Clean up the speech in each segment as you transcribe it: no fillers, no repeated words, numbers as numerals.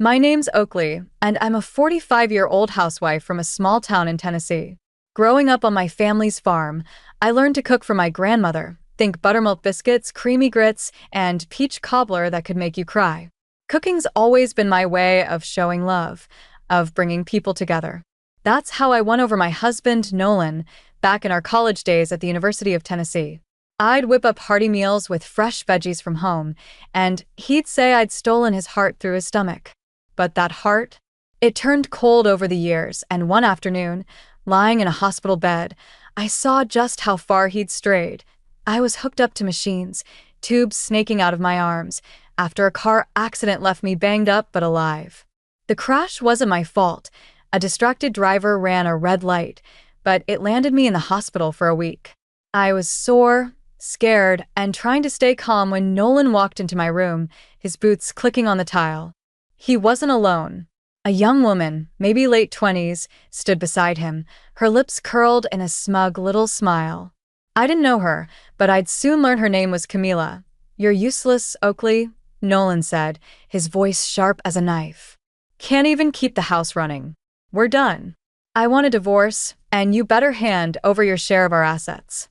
My name's Oakley, and I'm a 45-year-old housewife from a small town in Tennessee. Growing up on my family's farm, I learned to cook for my grandmother. Think buttermilk biscuits, creamy grits, and peach cobbler that could make you cry. Cooking's always been my way of showing love, of bringing people together. That's how I won over my husband, Nolan, back in our college days at the University of Tennessee. I'd whip up hearty meals with fresh veggies from home, and he'd say I'd stolen his heart through his stomach. But that heart? It turned cold over the years, and one afternoon, lying in a hospital bed, I saw just how far he'd strayed. I was hooked up to machines, tubes snaking out of my arms, after a car accident left me banged up but alive. The crash wasn't my fault. A distracted driver ran a red light, but it landed me in the hospital for a week. I was sore, scared, and trying to stay calm when Nolan walked into my room, his boots clicking on the tile. He wasn't alone. A young woman, maybe late 20s, stood beside him, her lips curled in a smug little smile. I didn't know her, but I'd soon learn her name was Camila. "You're useless, Oakley," Nolan said, his voice sharp as a knife. "Can't even keep the house running. We're done. I want a divorce, and you better hand over your share of our assets."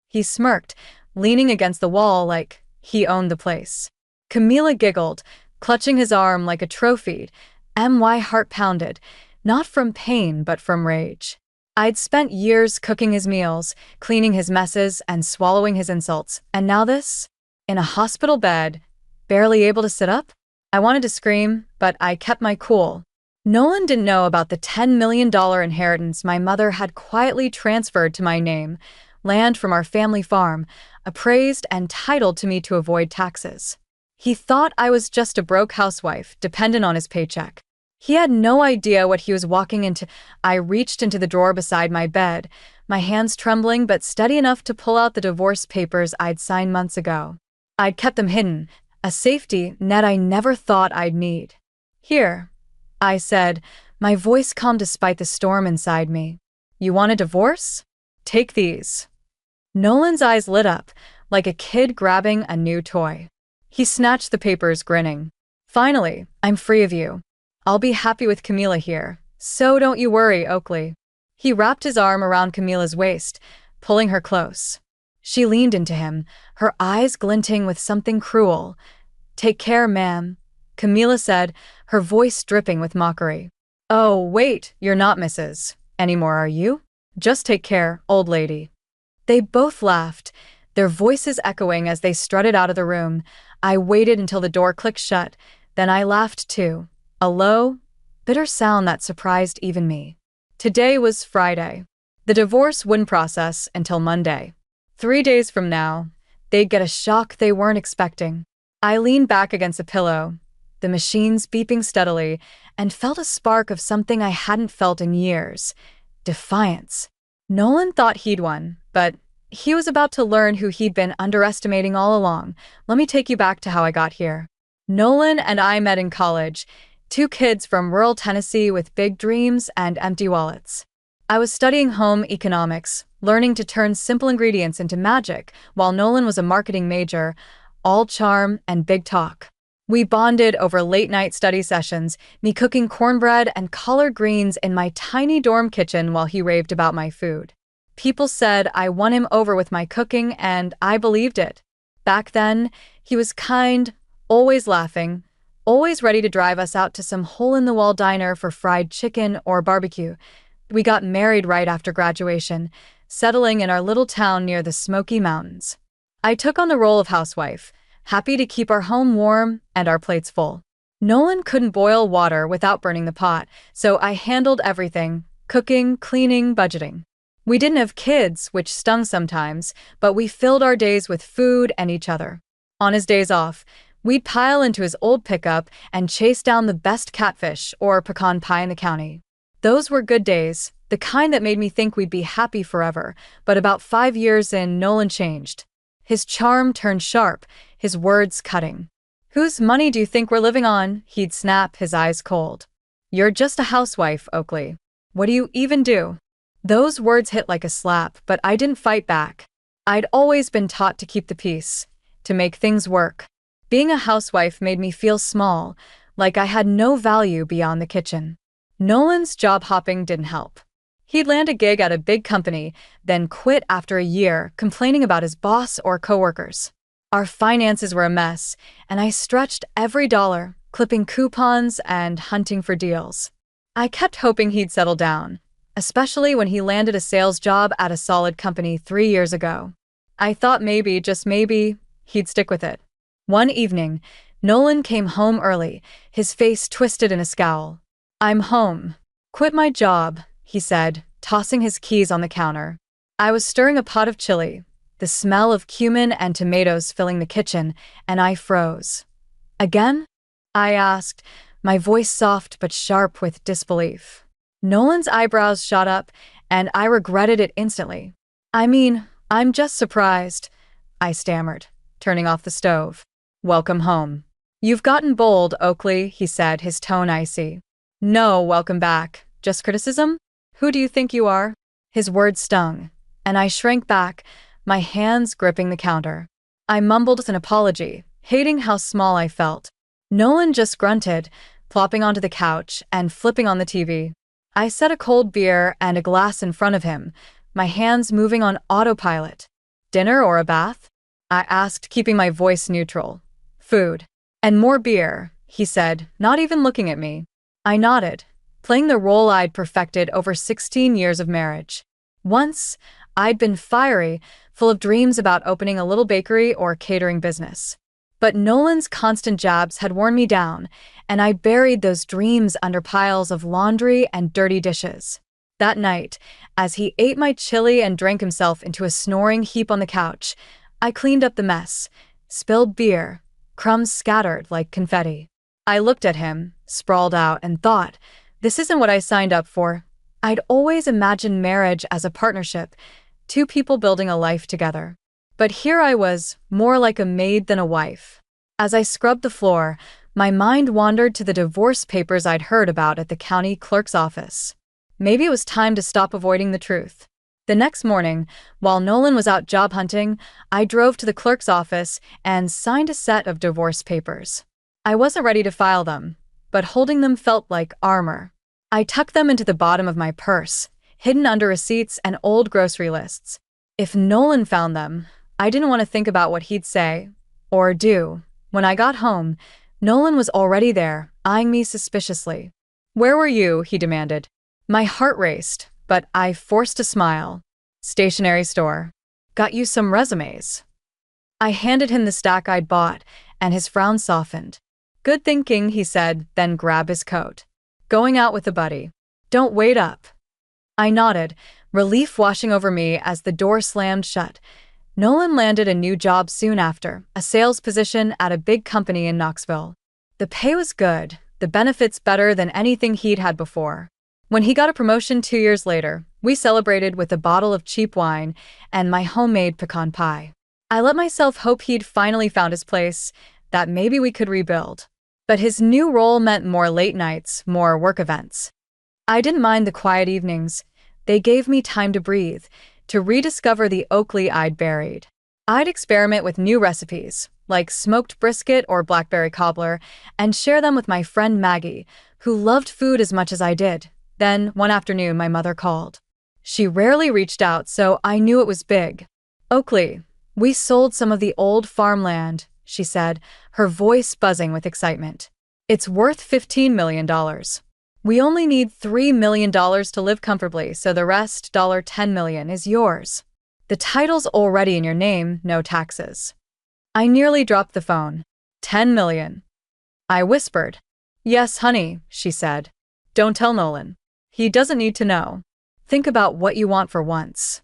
He smirked, leaning against the wall like he owned the place. Camila giggled, clutching his arm like a trophy. My heart pounded, not from pain but from rage. I'd spent years cooking his meals, cleaning his messes, and swallowing his insults, and now this? In a hospital bed, barely able to sit up? I wanted to scream, but I kept my cool. Nolan didn't know about the $10 million inheritance my mother had quietly transferred to my name, land from our family farm, appraised and titled to me to avoid taxes. He thought I was just a broke housewife, dependent on his paycheck. He had no idea what he was walking into. I reached into the drawer beside my bed, my hands trembling but steady enough to pull out the divorce papers I'd signed months ago. I'd kept them hidden, a safety net I never thought I'd need. "Here," I said, my voice calm despite the storm inside me. "You want a divorce? Take these." Nolan's eyes lit up, like a kid grabbing a new toy. He snatched the papers, grinning. "Finally, I'm free of you. I'll be happy with Camila here, so don't you worry, Oakley." He wrapped his arm around Camila's waist, pulling her close. She leaned into him, her eyes glinting with something cruel. "Take care, ma'am," Camila said, her voice dripping with mockery. "Oh, wait, you're not Mrs. anymore, are you? Just take care, old lady." They both laughed, their voices echoing as they strutted out of the room. I waited until the door clicked shut, then I laughed too, a low, bitter sound that surprised even me. Today was Friday. The divorce wouldn't process until Monday. 3 days from now, they'd get a shock they weren't expecting. I leaned back against a pillow, the machines beeping steadily, and felt a spark of something I hadn't felt in years: defiance. Nolan thought he'd won, but he was about to learn who he'd been underestimating all along. Let me take you back to how I got here. Nolan and I met in college, two kids from rural Tennessee with big dreams and empty wallets. I was studying home economics, learning to turn simple ingredients into magic, while Nolan was a marketing major, all charm and big talk. We bonded over late-night study sessions, me cooking cornbread and collard greens in my tiny dorm kitchen while he raved about my food. People said I won him over with my cooking, and I believed it. Back then, he was kind, always laughing, always ready to drive us out to some hole-in-the-wall diner for fried chicken or barbecue. We got married right after graduation, settling in our little town near the Smoky Mountains. I took on the role of housewife, happy to keep our home warm and our plates full. Nolan couldn't boil water without burning the pot, so I handled everything: cooking, cleaning, budgeting. We didn't have kids, which stung sometimes, but we filled our days with food and each other. On his days off, we'd pile into his old pickup and chase down the best catfish or pecan pie in the county. Those were good days, the kind that made me think we'd be happy forever, but about 5 years in, Nolan changed. His charm turned sharp, his words cutting. "Whose money do you think we're living on?" he'd snap, his eyes cold. "You're just a housewife, Oakley. What do you even do?" Those words hit like a slap, but I didn't fight back. I'd always been taught to keep the peace, to make things work. Being a housewife made me feel small, like I had no value beyond the kitchen. Nolan's job hopping didn't help. He'd land a gig at a big company, then quit after a year, complaining about his boss or coworkers. Our finances were a mess, and I stretched every dollar, clipping coupons and hunting for deals. I kept hoping he'd settle down, especially when he landed a sales job at a solid company 3 years ago. I thought maybe, just maybe, he'd stick with it. One evening, Nolan came home early, his face twisted in a scowl. "I'm home. Quit my job," he said, tossing his keys on the counter. I was stirring a pot of chili, the smell of cumin and tomatoes filling the kitchen, and I froze. "Again?" I asked, my voice soft but sharp with disbelief. Nolan's eyebrows shot up, and I regretted it instantly. "I mean, I'm just surprised," I stammered, turning off the stove. "Welcome home." "You've gotten bold, Oakley," he said, his tone icy. "No, welcome back. Just criticism? Who do you think you are?" His words stung, and I shrank back, my hands gripping the counter. I mumbled an apology, hating how small I felt. Nolan just grunted, plopping onto the couch and flipping on the TV. I set a cold beer and a glass in front of him, my hands moving on autopilot. "Dinner or a bath?" I asked, keeping my voice neutral. "Food. And more beer," he said, not even looking at me. I nodded, playing the role I'd perfected over 16 years of marriage. Once, I'd been fiery, full of dreams about opening a little bakery or catering business. But Nolan's constant jabs had worn me down, and I buried those dreams under piles of laundry and dirty dishes. That night, as he ate my chili and drank himself into a snoring heap on the couch, I cleaned up the mess, spilled beer, crumbs scattered like confetti. I looked at him, sprawled out, and thought, this isn't what I signed up for. I'd always imagined marriage as a partnership, two people building a life together. But here I was, more like a maid than a wife. As I scrubbed the floor, my mind wandered to the divorce papers I'd heard about at the county clerk's office. Maybe it was time to stop avoiding the truth. The next morning, while Nolan was out job hunting, I drove to the clerk's office and signed a set of divorce papers. I wasn't ready to file them, but holding them felt like armor. I tucked them into the bottom of my purse, hidden under receipts and old grocery lists. If Nolan found them, I didn't want to think about what he'd say or do. When I got home, Nolan was already there, eyeing me suspiciously. "Where were you?" he demanded. My heart raced, but I forced a smile. "Stationery store. Got you some resumes." I handed him the stack I'd bought, and his frown softened. "Good thinking," he said, then grabbed his coat. "Going out with a buddy. Don't wait up." I nodded, relief washing over me as the door slammed shut. Nolan landed a new job soon after, a sales position at a big company in Knoxville. The pay was good, the benefits better than anything he'd had before. When he got a promotion 2 years later, we celebrated with a bottle of cheap wine and my homemade pecan pie. I let myself hope he'd finally found his place, that maybe we could rebuild. But his new role meant more late nights, more work events. I didn't mind the quiet evenings. They gave me time to breathe, to rediscover the Oakley I'd buried. I'd experiment with new recipes, like smoked brisket or blackberry cobbler, and share them with my friend Maggie, who loved food as much as I did. Then, one afternoon, my mother called. She rarely reached out, so I knew it was big. "Oakley, we sold some of the old farmland," she said, her voice buzzing with excitement. "It's worth $15 million. We only need $3 million to live comfortably, so the rest, $10 million, is yours. The title's already in your name, no taxes." I nearly dropped the phone. $10 million. I whispered. "Yes, honey," she said. "Don't tell Nolan. He doesn't need to know. Think about what you want for once."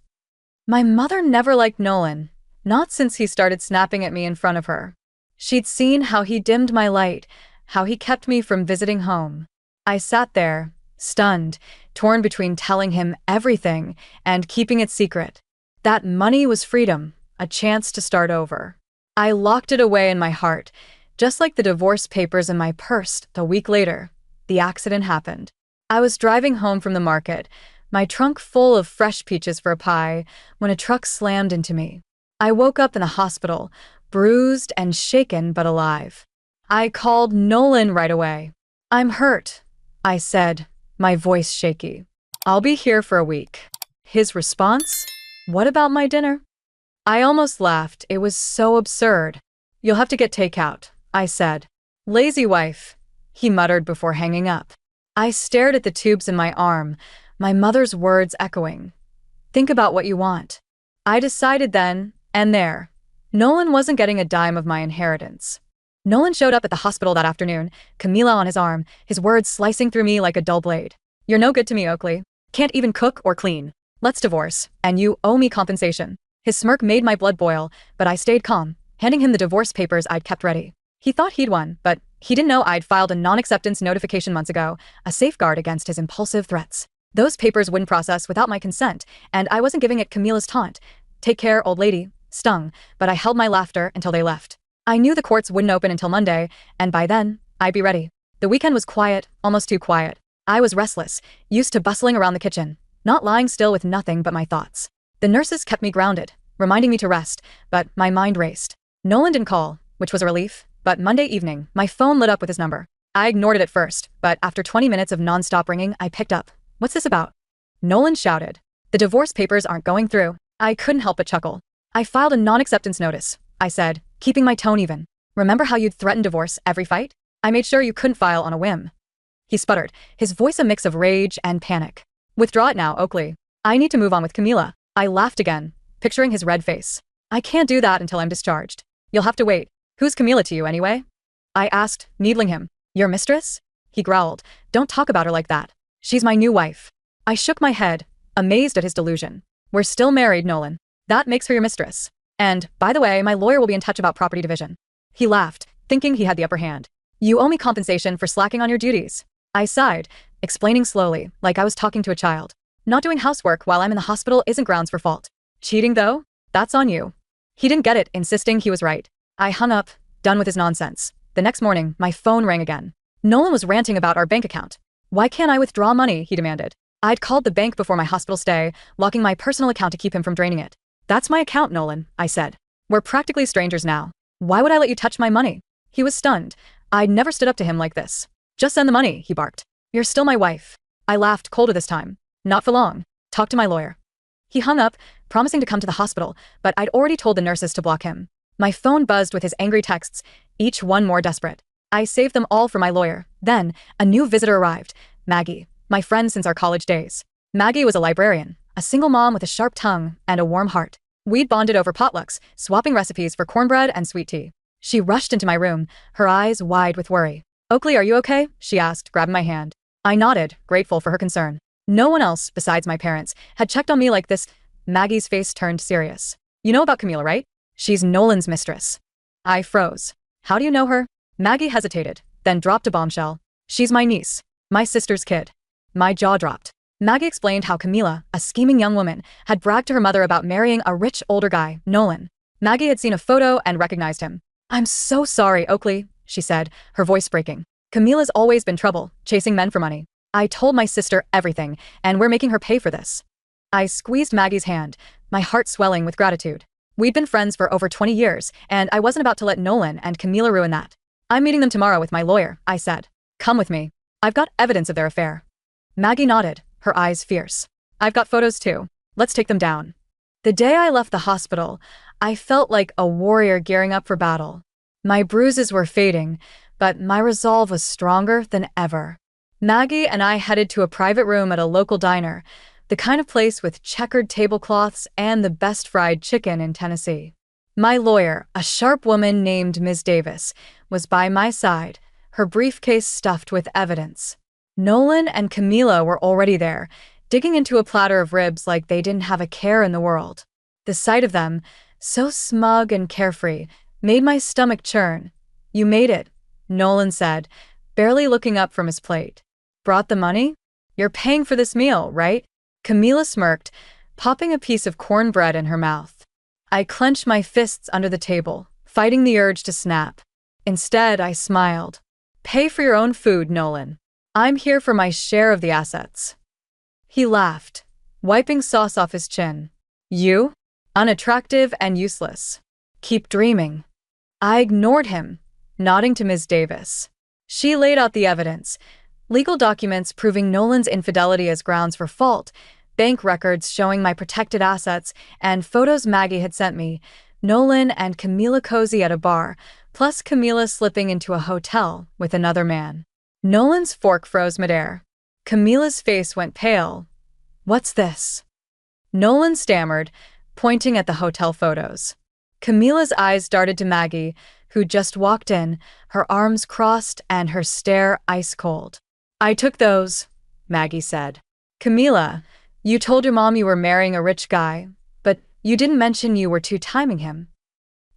My mother never liked Nolan, not since he started snapping at me in front of her. She'd seen how he dimmed my light, how he kept me from visiting home. I sat there, stunned, torn between telling him everything and keeping it secret. That money was freedom, a chance to start over. I locked it away in my heart, just like the divorce papers in my purse. A week later, the accident happened. I was driving home from the market, my trunk full of fresh peaches for a pie, when a truck slammed into me. I woke up in the hospital, bruised and shaken but alive. I called Nolan right away. I'm hurt, I said, my voice shaky. I'll be here for a week. His response? What about my dinner? I almost laughed. It was so absurd. You'll have to get takeout, I said. Lazy wife, he muttered before hanging up. I stared at the tubes in my arm, my mother's words echoing. Think about what you want. I decided then and there. Nolan wasn't getting a dime of my inheritance. Nolan showed up at the hospital that afternoon, Camila on his arm, his words slicing through me like a dull blade. You're no good to me, Oakley. Can't even cook or clean. Let's divorce, and you owe me compensation. His smirk made my blood boil, but I stayed calm, handing him the divorce papers I'd kept ready. He thought he'd won, but he didn't know I'd filed a non-acceptance notification months ago, a safeguard against his impulsive threats. Those papers wouldn't process without my consent, and I wasn't giving it Camila's taunt. Take care, old lady. Stung, but I held my laughter until they left. I knew the courts wouldn't open until Monday, and by then, I'd be ready. The weekend was quiet, almost too quiet. I was restless, used to bustling around the kitchen, not lying still with nothing but my thoughts. The nurses kept me grounded, reminding me to rest, but my mind raced. Nolan didn't call, which was a relief, but Monday evening, my phone lit up with his number. I ignored it at first, but after 20 minutes of non-stop ringing, I picked up. What's this about? Nolan shouted. The divorce papers aren't going through. I couldn't help but chuckle. I filed a non-acceptance notice, I said, keeping my tone even. Remember how you'd threaten divorce every fight? I made sure you couldn't file on a whim. He sputtered, his voice a mix of rage and panic. Withdraw it now, Oakley. I need to move on with Camila. I laughed again, picturing his red face. I can't do that until I'm discharged. You'll have to wait. Who's Camila to you anyway? I asked, needling him. Your mistress? He growled. Don't talk about her like that. She's my new wife. I shook my head, amazed at his delusion. We're still married, Nolan. That makes her your mistress. And, by the way, my lawyer will be in touch about property division. He laughed, thinking he had the upper hand. You owe me compensation for slacking on your duties. I sighed, explaining slowly, like I was talking to a child. Not doing housework while I'm in the hospital isn't grounds for fault. Cheating, though? That's on you. He didn't get it, insisting he was right. I hung up, done with his nonsense. The next morning, my phone rang again. Nolan was ranting about our bank account. Why can't I withdraw money, he demanded. I'd called the bank before my hospital stay, locking my personal account to keep him from draining it. That's my account, Nolan, I said. We're practically strangers now. Why would I let you touch my money? He was stunned. I'd never stood up to him like this. Just send the money, he barked. You're still my wife. I laughed, colder this time. Not for long. Talk to my lawyer. He hung up, promising to come to the hospital, but I'd already told the nurses to block him. My phone buzzed with his angry texts, each one more desperate. I saved them all for my lawyer. Then, a new visitor arrived. Maggie, my friend since our college days. Maggie was a librarian, a single mom with a sharp tongue and a warm heart. We'd bonded over potlucks, swapping recipes for cornbread and sweet tea. She rushed into my room, her eyes wide with worry. Oakley, are you okay? She asked, grabbing my hand. I nodded, grateful for her concern. No one else, besides my parents, had checked on me like this. Maggie's face turned serious. You know about Camila, right? She's Nolan's mistress. I froze. How do you know her? Maggie hesitated, then dropped a bombshell. She's my niece, my sister's kid. My jaw dropped. Maggie explained how Camila, a scheming young woman, had bragged to her mother about marrying a rich older guy, Nolan. Maggie had seen a photo and recognized him. I'm so sorry, Oakley, she said, her voice breaking. Camila's always been trouble, chasing men for money. I told my sister everything, and we're making her pay for this. I squeezed Maggie's hand, my heart swelling with gratitude. We'd been friends for over 20 years, and I wasn't about to let Nolan and Camila ruin that. I'm meeting them tomorrow with my lawyer, I said. Come with me. I've got evidence of their affair. Maggie nodded, her eyes fierce. I've got photos too. Let's take them down. The day I left the hospital, I felt like a warrior gearing up for battle. My bruises were fading, but my resolve was stronger than ever. Maggie and I headed to a private room at a local diner, the kind of place with checkered tablecloths and the best fried chicken in Tennessee. My lawyer, a sharp woman named Ms. Davis, was by my side, her briefcase stuffed with evidence. Nolan and Camila were already there, digging into a platter of ribs like they didn't have a care in the world. The sight of them, so smug and carefree, made my stomach churn. You made it, Nolan said, barely looking up from his plate. Brought the money? You're paying for this meal, right? Camila smirked, popping a piece of cornbread in her mouth. I clenched my fists under the table, fighting the urge to snap. Instead, I smiled. Pay for your own food, Nolan. I'm here for my share of the assets. He laughed, wiping sauce off his chin. You? Unattractive and useless. Keep dreaming. I ignored him, nodding to Ms. Davis. She laid out the evidence: legal documents proving Nolan's infidelity as grounds for fault, bank records showing my protected assets, and photos Maggie had sent me, Nolan and Camila cozy at a bar, plus Camila slipping into a hotel with another man. Nolan's fork froze midair. Camila's face went pale. "What's this?" Nolan stammered, pointing at the hotel photos. Camila's eyes darted to Maggie, who just walked in, her arms crossed and her stare ice-cold. "I took those," Maggie said. "Camila, you told your mom you were marrying a rich guy, but you didn't mention you were two-timing him."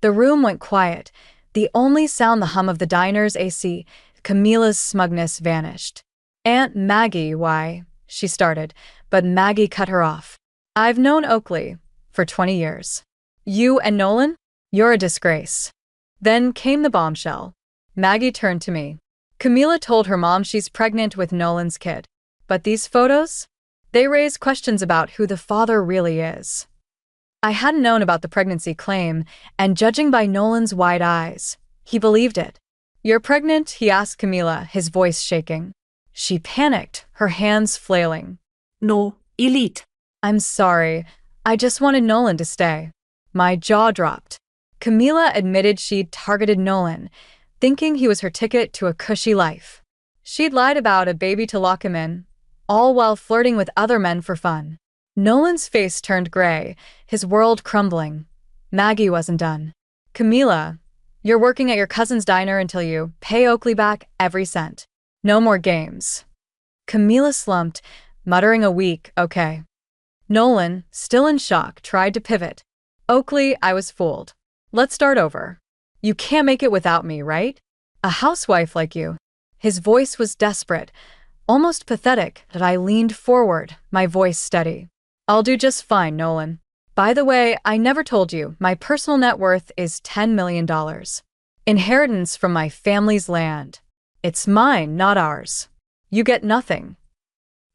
The room went quiet, the only sound the hum of the diner's AC. Camila's smugness vanished. "Aunt Maggie, why?" she started, but Maggie cut her off. "I've known Oakley for 20 years. You and Nolan? You're a disgrace." Then came the bombshell. Maggie turned to me. "Camila told her mom she's pregnant with Nolan's kid. But these photos? They raise questions about who the father really is." I hadn't known about the pregnancy claim, and judging by Nolan's wide eyes, he believed it. "You're pregnant?" he asked Camila, his voice shaking. She panicked, her hands flailing. "No, Elite." "I'm sorry. I just wanted Nolan to stay." My jaw dropped. Camila admitted she'd targeted Nolan, thinking he was her ticket to a cushy life. She'd lied about a baby to lock him in, all while flirting with other men for fun. Nolan's face turned gray, his world crumbling. Maggie wasn't done. "Camila, you're working at your cousin's diner until you pay Oakley back every cent. No more games." Camila slumped, muttering a weak, "Okay." Nolan, still in shock, tried to pivot. "Oakley, I was fooled. Let's start over. You can't make it without me, right? A housewife like you." His voice was desperate, almost pathetic, that I leaned forward, my voice steady. "I'll do just fine, Nolan. By the way, I never told you, my personal net worth is $10 million. Inheritance from my family's land. It's mine, not ours. You get nothing."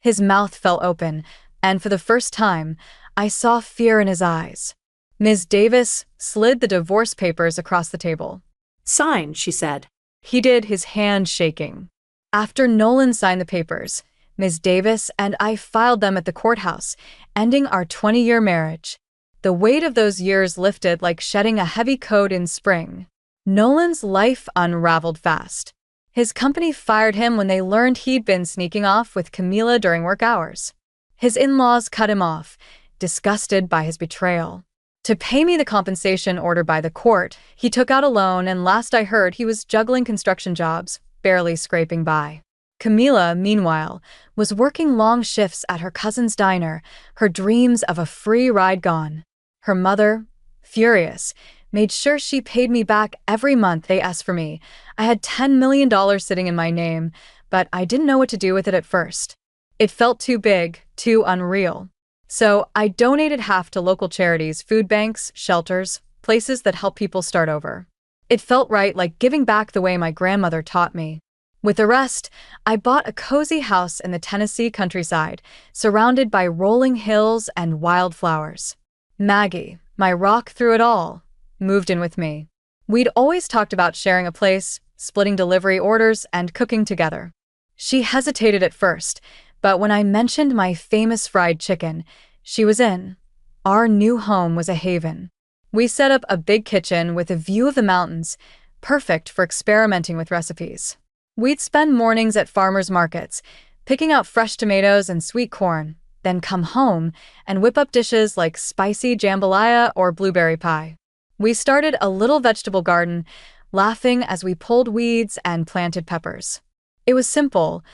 His mouth fell open, and for the first time, I saw fear in his eyes. Ms. Davis slid the divorce papers across the table. "Sign," she said. He did, his hand shaking. After Nolan signed the papers, Ms. Davis and I filed them at the courthouse, ending our 20-year marriage. The weight of those years lifted like shedding a heavy coat in spring. Nolan's life unraveled fast. His company fired him when they learned he'd been sneaking off with Camila during work hours. His in-laws cut him off, disgusted by his betrayal. To pay me the compensation ordered by the court, he took out a loan, and last I heard he was juggling construction jobs, barely scraping by. Camila, meanwhile, was working long shifts at her cousin's diner, her dreams of a free ride gone. Her mother, furious, made sure she paid me back every month they asked for me. I had $10 million sitting in my name, but I didn't know what to do with it at first. It felt too big, too unreal. So I donated half to local charities, food banks, shelters, places that help people start over. It felt right, like giving back the way my grandmother taught me. With the rest, I bought a cozy house in the Tennessee countryside, surrounded by rolling hills and wildflowers. Maggie, my rock through it all, moved in with me. We'd always talked about sharing a place, splitting delivery orders, and cooking together. She hesitated at first, but when I mentioned my famous fried chicken, she was in. Our new home was a haven. We set up a big kitchen with a view of the mountains, perfect for experimenting with recipes. We'd spend mornings at farmers' markets, picking out fresh tomatoes and sweet corn, then come home and whip up dishes like spicy jambalaya or blueberry pie. We started a little vegetable garden, laughing as we pulled weeds and planted peppers. It was simple,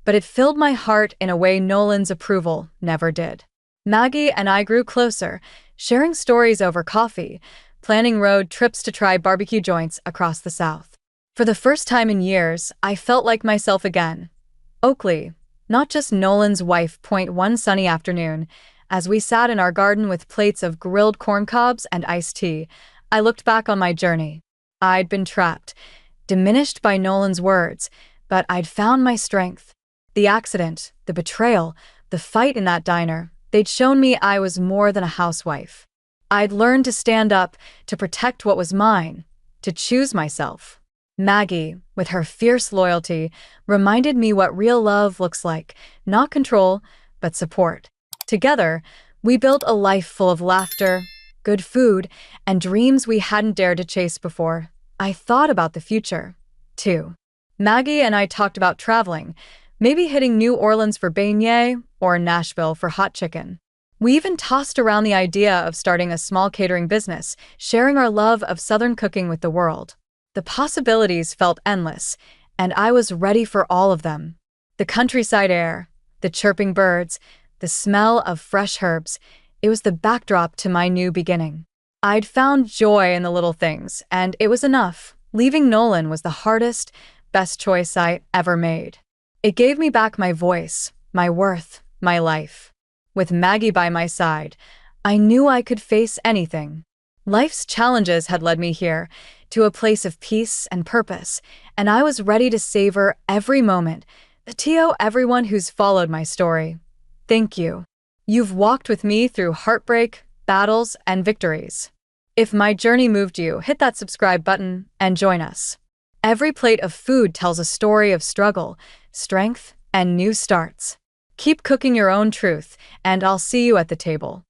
but it filled my heart in a way Nolan's approval never did. Maggie and I grew closer, sharing stories over coffee, planning road trips to try barbecue joints across the South. For the first time in years, I felt like myself again. Oakley, not just Nolan's wife. One sunny afternoon, as we sat in our garden with plates of grilled corn cobs and iced tea, I looked back on my journey. I'd been trapped, diminished by Nolan's words, but I'd found my strength. The accident, the betrayal, the fight in that diner, they'd shown me I was more than a housewife. I'd learned to stand up, to protect what was mine, to choose myself. Maggie, with her fierce loyalty, reminded me what real love looks like, not control, but support. Together, we built a life full of laughter, good food, and dreams we hadn't dared to chase before. I thought about the future, too. Maggie and I talked about traveling, maybe hitting New Orleans for beignet or Nashville for hot chicken. We even tossed around the idea of starting a small catering business, sharing our love of Southern cooking with the world. The possibilities felt endless, and I was ready for all of them. The countryside air, the chirping birds, the smell of fresh herbs, it was the backdrop to my new beginning. I'd found joy in the little things, and it was enough. Leaving Nolan was the hardest, best choice I ever made. It gave me back my voice, my worth, my life. With Maggie by my side, I knew I could face anything. Life's challenges had led me here, to a place of peace and purpose, and I was ready to savor every moment. To everyone who's followed my story, thank you. You've walked with me through heartbreak, battles, and victories. If my journey moved you, hit that subscribe button and join us. Every plate of food tells a story of struggle, strength, and new starts. Keep cooking your own truth, and I'll see you at the table.